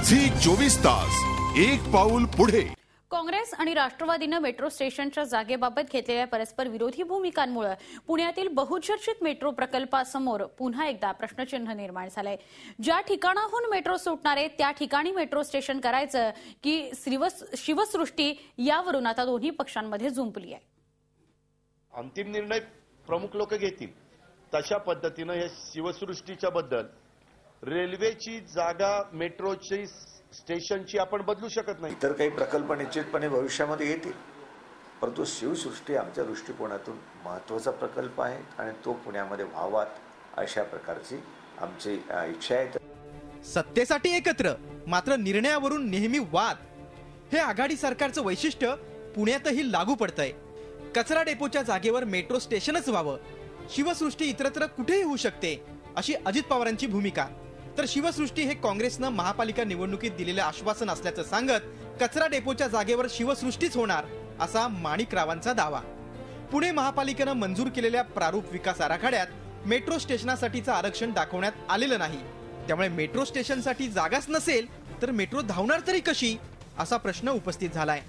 24 तास एक पाऊल पुढे। काँग्रेस आणि राष्ट्रवादीने मेट्रो स्टेशनच्या जागेबाबत घेतलेल्या परस्पर विरोधी भूमिकांमुळे पुण्यातील बहुचर्चित मेट्रो प्रकल्पासमोर पुन्हा एकदा प्रश्नचिन्ह निर्माण झालंय। ज्या ठिकाणाहून मेट्रो सुटणार आहे त्या ठिकाणी मेट्रो स्टेशन करायचं की शिवसृष्टी यावरून आता दोन्ही पक्षांमध्ये जुंपली आहे। अंतिम निर्णय प्रमुख लोक घेतील तशा पद्धतीने हे शिवसृष्टीच्या बद्दल रेल्वेची जागा मेट्रोची स्टेशनची आपण बदलू शकत नाही। इतर काही प्रकल्प निश्चितपणे भविष्यामध्ये येतील, परंतु शिवसृष्टी आमच्या दृष्टिकोनातून महत्त्वाचा प्रकल्प आहे आणि तो पुण्यामध्ये व्हावात अशा प्रकारची आमची इच्छा आहे। सत्तेसाठी एकत्र मात्र निर्णयावरून नेहमी वाद, हे आघाडी सरकारचं वैशिष्ट्य पुण्यातही लागू पडतंय। कचरा डेपोच्या जागेवर मेट्रो स्टेशनच व्हावं, शिवसृष्टी इतरत्र कुठेही होऊ शकते अशी अजित पवारांची भूमिका। तर शिवसृष्टी हे काँग्रेसनं महापालिका निवडणुकीत दिलेलं आश्वासन असल्याचं सांगत कचरा डेपोच्या जागेवर शिवसृष्टीच होणार असा माणिकरावांचा दावा। पुणे महापालिकेनं मंजूर केलेल्या प्रारूप विकास आराखड्यात मेट्रो स्टेशनसाठीचं आरक्षण दाखवण्यात आलेलं नाही, त्यामुळे मेट्रो स्टेशनसाठी जागाच नसेल तर मेट्रो धावणार तरी कशी असा प्रश्न उपस्थित झालाय।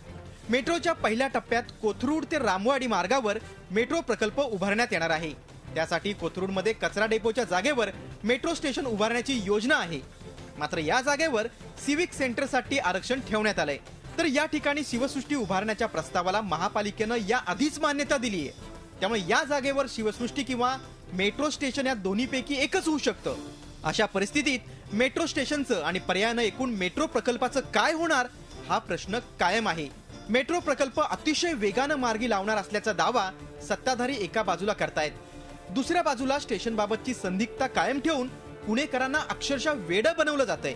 मेट्रोच्या पहिल्या टप्प्यात कोथरूड ते रामवाडी मार्गावर मेट्रो प्रकल्प उभारण्यात येणार आहे। त्यासाठी कोथरूडमध्ये कचरा डेपोच्या जागेवर मेट्रो स्टेशन उभारण्याची योजना आहे, मात्र या जागेवर सिविक सेंटरसाठी आरक्षण ठेवण्यात आलंय। तर या ठिकाणी शिवसृष्टी उभारण्याच्या प्रस्तावाला महापालिकेनं या आधीच मान्यता दिली आहे, त्यामुळे या जागेवर शिवसृष्टी किंवा मेट्रो स्टेशन या दोन्हीपैकी एकच होऊ शकतं। अशा परिस्थितीत मेट्रो स्टेशनचं आणि पर्यायानं एकूण मेट्रो प्रकल्पाचं काय होणार हा प्रश्न कायम आहे। मेट्रो प्रकल्प अतिशय वेगानं मार्गी लावणार असल्याचा दावा सत्ताधारी एका बाजूला करतायत, दुसऱ्या बाजूला स्टेशनबाबतची संदिग्धता कायम ठेवून पुणेकरांना अक्षरशः वेडं बनवलं जातंय।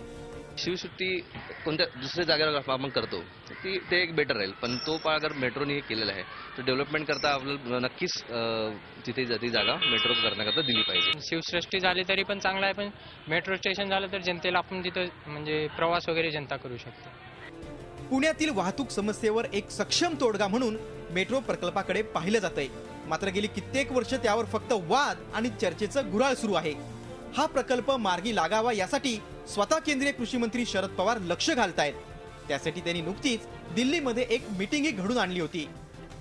शिवसृष्टी कोणत्या दुसऱ्या जागेवर आपण करतो ते एक बेटर राहील, पण तो अगर मेट्रोने केलेला आहे तर डेव्हलपमेंट करता आपल्याला नक्कीच तिथे ती जागा मेट्रो करण्याकरता दिली पाहिजे। शिवसृष्टी झाली तरी पण चांगला आहे, पण मेट्रो स्टेशन झालं तर जनतेला आपण तिथं म्हणजे प्रवास वगैरे जनता करू शकते। पुण्यातील वाहतूक समस्येवर एक सक्षम तोडगा म्हणून मेट्रो प्रकल्पाकडे पाहिलं जातंय, मात्र गेली कित्येक वर्ष त्यावर फक्त वाद आणि चर्चेचं गुऱ्हाळ सुरू आहे। हा प्रकल्प मार्गी लागावा यासाठी स्वतः केंद्रीय कृषी मंत्री शरद पवार लक्ष घालतायत, त्यासाठी त्यांनी नुकतीच दिल्लीमध्ये एक मीटिंगही घडून आणली होती।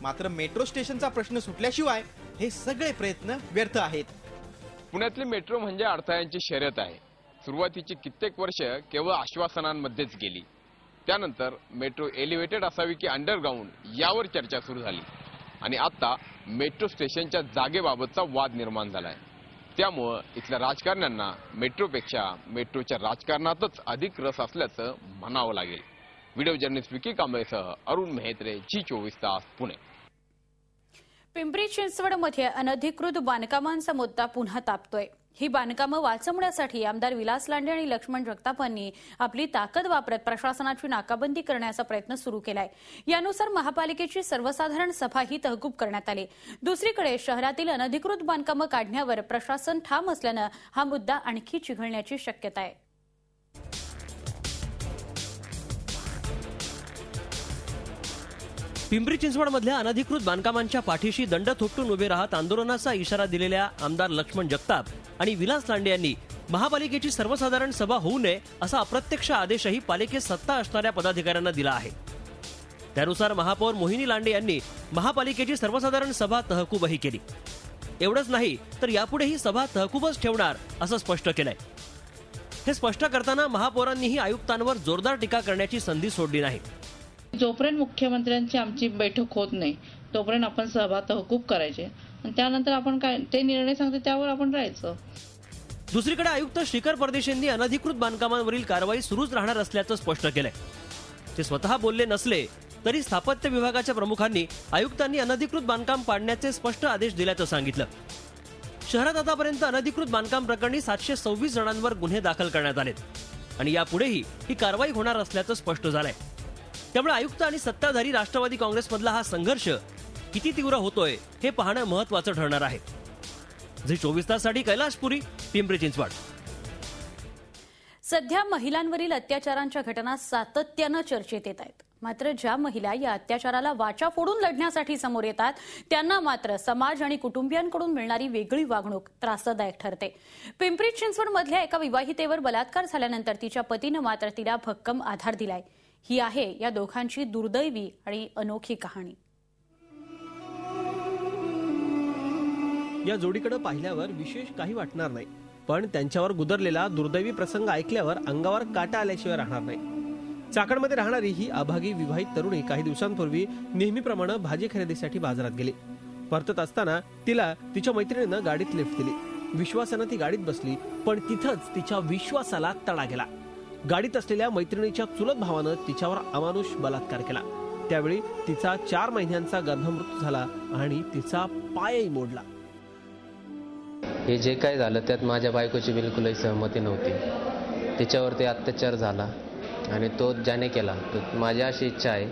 मात्र मेट्रो स्टेशनचा प्रश्न सुटल्याशिवाय हे सगळे प्रयत्न व्यर्थ आहेत। पुण्यातली मेट्रो म्हणजे अडथळ्यांची शर्यत आहे। सुरुवातीची कित्येक वर्ष केवळ आश्वासनांमध्येच गेली, त्यानंतर मेट्रो एलिव्हेटेड असावी की अंडरग्राऊंड यावर चर्चा सुरू झाली आणि आता मेट्रो स्टेशनच्या जागेबाबतचा वाद निर्माण झालाय। त्यामुळे इथल्या राजकारण्यांना मेट्रोपेक्षा मेट्रोच्या राजकारणातच अधिक रस असल्याचं म्हणावं लागेल। व्हिडिओ जर्नलिस्ट विकी कांबळेसह अरुण मेहत्रे, जी24 तास, पुणे। पिंपरी चिंचवडमध्ये अनधिकृत बांधकामांचा मुद्दा पुन्हा तापतोय। ही बांधकामं वाचवण्यासाठी आमदार विलास लांडे आणि लक्ष्मण जगतापांनी आपली ताकद वापरत प्रशासनाची नाकाबंदी करण्याचा प्रयत्न सुरू केलाय। यानुसार महापालिकेची सर्वसाधारण सभाही तहकूब करण्यात आली। दुसरीकडे शहरातील अनधिकृत बांधकामं काढण्यावर प्रशासन ठाम असल्यानं हा मुद्दा आणखी चिघळण्याची शक्यता आहे। पिंपरी चिंचवडमधल्या अनधिकृत बांधकामांच्या पाठीशी दंड थोपटून उभे राहत आंदोलनाचा इशारा दिलेल्या आमदार लक्ष्मण जगताप आणि विलास लांडे यांनी महापालिकेची सर्वसाधारण सभा होऊ नये असा अप्रत्यक्ष आदेशही पालिकेत सत्ता असणाऱ्या पदाधिकाऱ्यांना दिला आहे। त्यानुसार महापौर मोहिनी लांडे यांनी महापालिकेची सर्वसाधारण सभा तहकूबही केली। एवढंच नाही तर यापुढे ही सभा तहकूबच ठेवणार असं स्पष्ट केलंय। हे स्पष्ट करताना महापौरांनीही आयुक्तांवर जोरदार टीका करण्याची संधी सोडली नाही। जोपर्यंत मुख्यमंत्र्यांची आमची बैठक होत नाही तोपर्यंत आपण सभा तहकूब करायचे आणि त्यानंतर आपण काय ते निर्णय सांगतो त्यावर आपण राहायचं। दुसरीकडे आयुक्त श्रीकर परदेशींनी अनधिकृत बांधकामांवरील कारवाई सुरूच राहणार असल्याचं स्पष्ट केलंय। ते स्वतः बोलले नसले तरी स्थापत्य विभागाच्या प्रमुखांनी आयुक्तांनी अनधिकृत बांधकाम पाडण्याचे स्पष्ट आदेश दिल्याचं सांगितलं। शहरात आतापर्यंत अनधिकृत बांधकाम प्रकरणी 726 जणांवर गुन्हे दाखल करण्यात आलेत आणि यापुढेही ही कारवाई होणार असल्याचं स्पष्ट झालंय। त्यामुळे आयुक्त आणि सत्ताधारी राष्ट्रवादी काँग्रेसमधला हा संघर्ष किती तीव्र होतोय हे पाहणं महत्त्वाचं ठरणार आहे। झी 24 ताससाठी कैलाशपुरी, पिंपरी चिंचवड। सध्या महिलांवरील अत्याचारांच्या घटना सातत्यानं चर्चेत येत आहेत. मात्र ज्या महिला या अत्याचाराला वाचा फोडून लढण्यासाठी समोर येतात त्यांना मात्र समाज आणि कुटुंबियांकडून मिळणारी वेगळी वागणूक त्रासदायक ठरते. पिंपरी चिंचवडमधल्या एका विवाहितेवर बलात्कार झाल्यानंतर तिच्या पतीनं मात्र तिला भक्कम आधार दिलाय. ही आहे या दोघांची दुर्दैवी आणि अनोखी कहाणी. या जोडीकडे पाहिल्यावर विशेष काही वाटणार नाही, पण त्यांच्यावर गुदरलेला दुर्दैवी प्रसंग ऐकल्यावर अंगावर काटा आल्याशिवाय राहणार नाही. चाकणमध्ये राहणारी ही अभागी विवाहित तरुणी काही दिवसांपूर्वी नेहमीप्रमाणे भाजी खरेदीसाठी बाजारात गेली. परतत असताना तिला तिच्या मैत्रिणीनं गाडीत लिफ्ट दिली. विश्वासानं ती गाडीत बसली, पण तिथंच तिच्या विश्वासाला तडा गेला. गाडीत असलेल्या मैत्रिणीच्या चुलत भावानं तिच्यावर अमानुष बलात्कार केला. त्यावेळी तिचा 4 महिन्यांचा गर्भमृत्यू झाला आणि तिचा पायही मोडला. हे जे काय झालं त्यात माझ्या बायकोची बिलकुलही सहमती नव्हती. तिच्यावरती अत्याचार झाला आणि तो ज्याने केला तर माझी अशी इच्छा आहे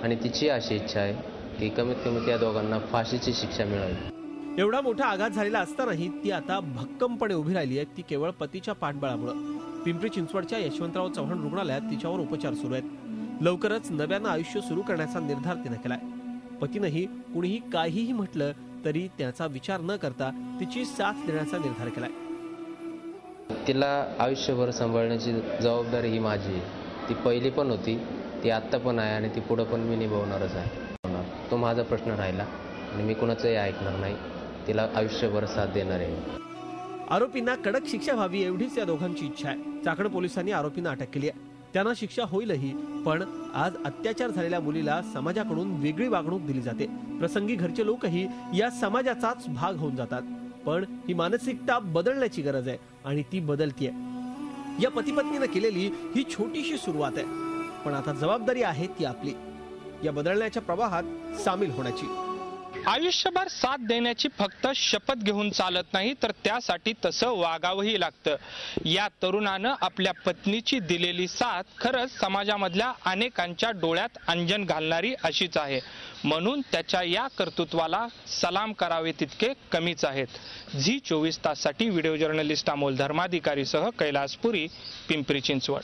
आणि तिची अशी इच्छा आहे की कमीत कमी त्या दोघांना फाशीची शिक्षा मिळावी. एवढा मोठा आघात झालेला असतानाही ती आता भक्कमपणे उभी राहिली आहे. ती केवळ पतीच्या पाठबळामुळे. पिंपरी चिंचवडच्या यशवंतराव चव्हाण रुग्णालयात तिच्यावर उपचार सुरू आहेत. लवकरच नव्यानं आयुष्य सुरू करण्याचा निर्धार तिने केलाय. पतीनंही कुणीही काहीही म्हटलं तरी त्याचा विचार न करता तिची साथ देण्याचा निर्धार केलाय. तिला आयुष्यभर सांभाळण्याची जबाबदारी ही माझी आहे. ती पहिली पण होती, ती आत्ता पण आहे आणि ती पुढे पण मी निभावणारच आहे. तो माझा प्रश्न राहिला आणि मी कुणाचंही ऐकणार नाही. तिला आयुष्यभर साथ देणार आहे. आरोपींना कडक शिक्षा व्हावी एवढीच या दोघांची इच्छा आहे. चाकण पोलिसांनी आरोपींना अटक केली आहे. त्यांना शिक्षा होईलही, पण आज अत्याचार झालेल्या मुलीला समाजाकडून वेगळी वागणूक दिली जाते. प्रसंगी घरचे लोकही या समाजाचाच भाग होऊन जातात. पण ही मानसिकता बदलण्याची गरज आहे आणि ती बदलतीये. या पती-पत्नीने केलेली ही छोटीशी सुरुवात आहे, पण आता जबाबदारी आहे ती आपली, या बदलण्याच्या प्रवाहात सामील होण्याची. आयुष्यभर साथ देण्याची फक्त शपथ घेऊन चालत नाही, तर त्यासाठी तसं वागावंही लागतं. या तरुणानं आपल्या पत्नीची दिलेली साथ खरंच समाजामधल्या अनेकांच्या डोळ्यात अंजन घालणारी अशीच आहे. म्हणून त्याच्या या कर्तृत्वाला सलाम करावे तितके कमीच आहेत. झी 24 ताससाठी व्हिडिओ जर्नलिस्ट अमोल धर्माधिकारीसह कैलास पुरी, पिंपरी चिंचवड.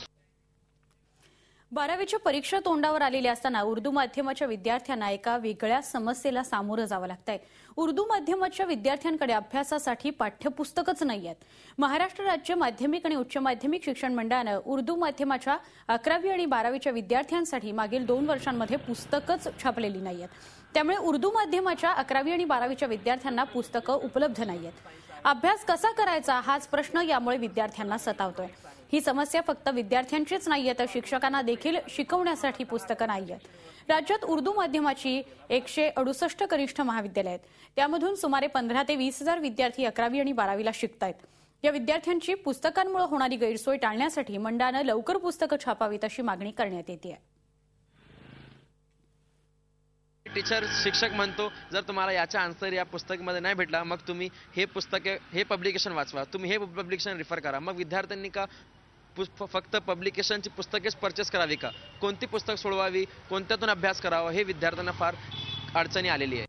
12वीच्या परीक्षा तोंडावर आलेल्या असताना उर्दू माध्यमाच्या विद्यार्थ्यांना एका वेगळ्या समस्येला सामोरं जावं लागतंय. उर्दू माध्यमाच्या विद्यार्थ्यांकडे अभ्यासासाठी पाठ्यपुस्तकच नाही आहेत. महाराष्ट्र राज्य माध्यमिक आणि उच्च माध्यमिक शिक्षण मंडळानं उर्दू माध्यमाच्या 11वी आणि 12वीच्या विद्यार्थ्यांसाठी मागील 2 वर्षांमध्ये पुस्तकच छापलेली नाहीयेत. त्यामुळे उर्दू माध्यमाच्या 11वी आणि 12वीच्या विद्यार्थ्यांना पुस्तकं उपलब्ध नाहीयेत. अभ्यास कसा करायचा हाच प्रश्न यामुळे विद्यार्थ्यांना सतावतोय. ही समस्या फक्त विद्यार्थ्यांचीच नाहीये, तर शिक्षकांना देखील शिकवण्यासाठी पुस्तकं नाहीयेत. राज्यात उर्दू माध्यमाची 168 कनिष्ठ महाविद्यालय आहेत. त्यामधून सुमारे 15 ते 20 हजार विद्यार्थी 11वी आणि 12वीला शिकतायत. या विद्यार्थ्यांची पुस्तकांमुळे होणारी गैरसोय टाळण्यासाठी मंडळानं लवकर पुस्तकं छापावीत अशी मागणी करण्यात येते. टीचर शिक्षक म्हणतो जर तुम्हाला याचा आन्सर या पुस्तकामध्ये नाही भेटला मग तुम्ही हे पब्लिकेशन वाचवा, तुम्ही हे पब्लिकेशन रिफर करा. मग विद्यार्थ्यांनी का फक्त पब्लिकेशनची पुस्तकेच परचेस करावी का? कोणती पुस्तक सोडवावी, कोणत्यातून अभ्यास करावा हे विद्यार्थ्यांना फार अडचणी आलेली आहे.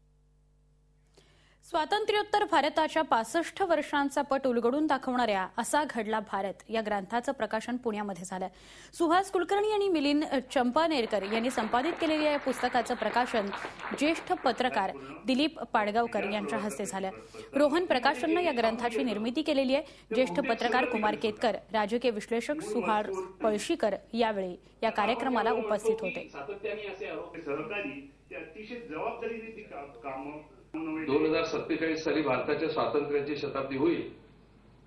स्वातंत्र्योत्तर भारताच्या 65 वर्षांचा पट उलगडून दाखवणाऱ्या असा घडला भारत या ग्रंथाचं प्रकाशन पुण्यामध्ये झालं. सुहास कुलकर्णी आणि मिलिंद चंपानेरकर यांनी संपादित केलेल्या या पुस्तकाचं प्रकाशन ज्येष्ठ पत्रकार दिलीप पाडगावकर यांच्या हस्ते झालं. रोहन प्रकाशननं या ग्रंथाची निर्मिती केलेली आहे. ज्येष्ठ पत्रकार कुमार केतकर, राजकीय विश्लेषक सुहास पळशीकर यावेळी या कार्यक्रमाला उपस्थित होते. 2047 साली भारताच्या स्वातंत्र्याची शताब्दी होईल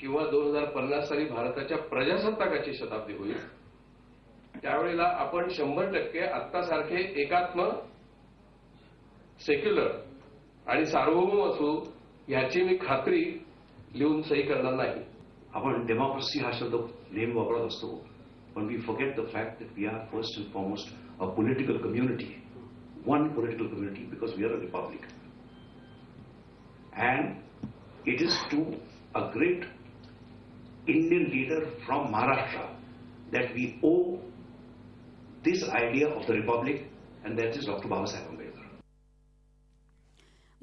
किंवा 2050 साली भारताच्या प्रजासत्ताकाची शताब्दी होईल, त्यावेळेला आपण 100% आत्तासारखे एकात्म, सेक्युलर आणि सार्वभौम असू याची मी खात्री लिहून सही करणार नाही. आपण डेमोक्रेसी हा शब्द नेहमी वापरत असतो, पण we forget the fact that we are first and foremost a political community, one political community, because we are a republic. And it is to a great Indian leader from Maharashtra that we owe this idea of the republic, and that is Dr. Babasaheb Ambedkar.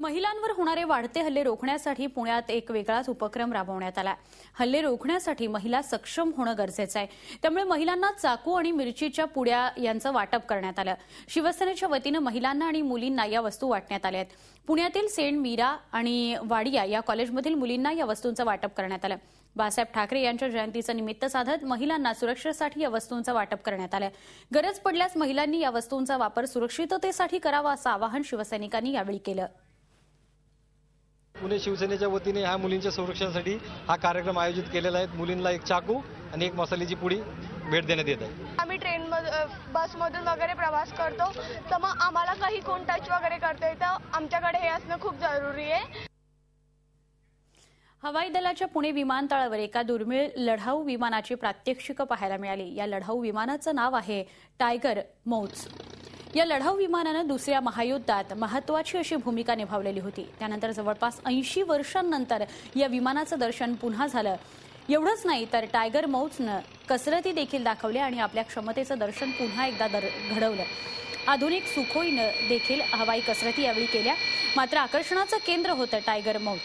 महिलांवर होणारे वाढते हल्ले रोखण्यासाठी पुण्यात एक वेगळाच उपक्रम राबवण्यात आला. हल्ले रोखण्यासाठी महिला सक्षम होणं गरजेचं आहे. त्यामुळे महिलांना चाकू आणि मिरचीच्या पुड्या यांचं वाटप करण्यात आलं. शिवसेनेच्या वतीनं महिलांना आणि मुलींना या वस्तू वाटण्यात आल्या आहेत. पुण्यातील सेंट मीरा आणि वाडिया या कॉलेजमधील मुलींना या वस्तूंचं वाटप करण्यात आलं. बाळासाहेब ठाकरे यांच्या जयंतीचं निमित्त साधत महिलांना सुरक्षेसाठी या वस्तूंचं वाटप करण्यात आलं. गरज पडल्यास महिलांनी या वस्तूंचा वापर सुरक्षिततेसाठी करावा असं आवाहन शिवसैनिकांनी यावेळी केलं. पुणे शिवसेनेच्या वतीने ह्या मुलींच्या संरक्षणासाठी हा कार्यक्रम आयोजित केलेला आहे. मुलींना एक चाकू आणि एक मसाल्याची पुडी भेट देण्यात येत आहे. आम्ही बसमधून वगैरे प्रवास करतो तर मग आम्हाला काही कोण टच वगैरे करते तर आमच्याकडे हे असणं खूप जरुरी आहे. हवाई दलाच्या पुणे विमानतळावर एका दुर्मिळ लढाऊ विमानाची प्रात्यक्षिकं पाहायला मिळाली. या लढाऊ विमानाचं नाव आहे टायगर मौज. या लढाऊ विमानानं दुसऱ्या महायुद्धात महत्वाची अशी भूमिका निभावलेली होती. त्यानंतर जवळपास 80 वर्षांनंतर या विमानाचं दर्शन पुन्हा झालं. एवढंच नाही तर टायगर मौजनं कसरती देखील दाखवल्या आणि आपल्या क्षमतेचं दर्शन पुन्हा एकदा घडवलं. आधुनिक सुखोईनं देखील हवाई कसरती यावेळी केल्या. मात्र आकर्षणाचं केंद्र होतं टायगर मौज.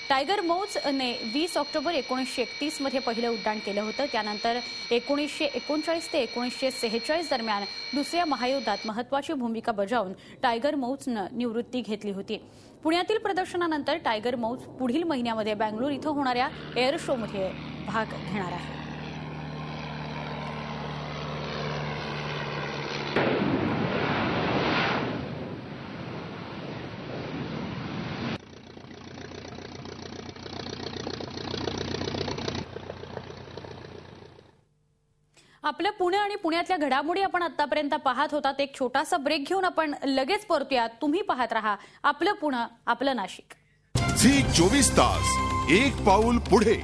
टायगर मौजने 20 ऑक्टोबर 1931 मध्ये पहिलं उड्डाण केलं होतं. त्यानंतर 1939 ते 1946 दरम्यान दुसऱ्या महायुद्धात महत्वाची भूमिका बजावून टायगर मौजनं निवृत्ती घेतली होती. पुण्यातील प्रदर्शनानंतर टायगर मौज पुढील महिन्यामध्ये बंगळूर इथं होणाऱ्या एअर शोमध्ये भाग घेणार आहे. आपलं पुणे आणि पुण्यातल्या घडामोडी आपण आतापर्यंत पाहत होतात. एक छोटासा ब्रेक घेऊन आपण लगेच परतूया. तुम्ही पाहत रहा आपलं पुणे, आपलं नाशिक. झी 24 तास, एक पाऊल पुढे.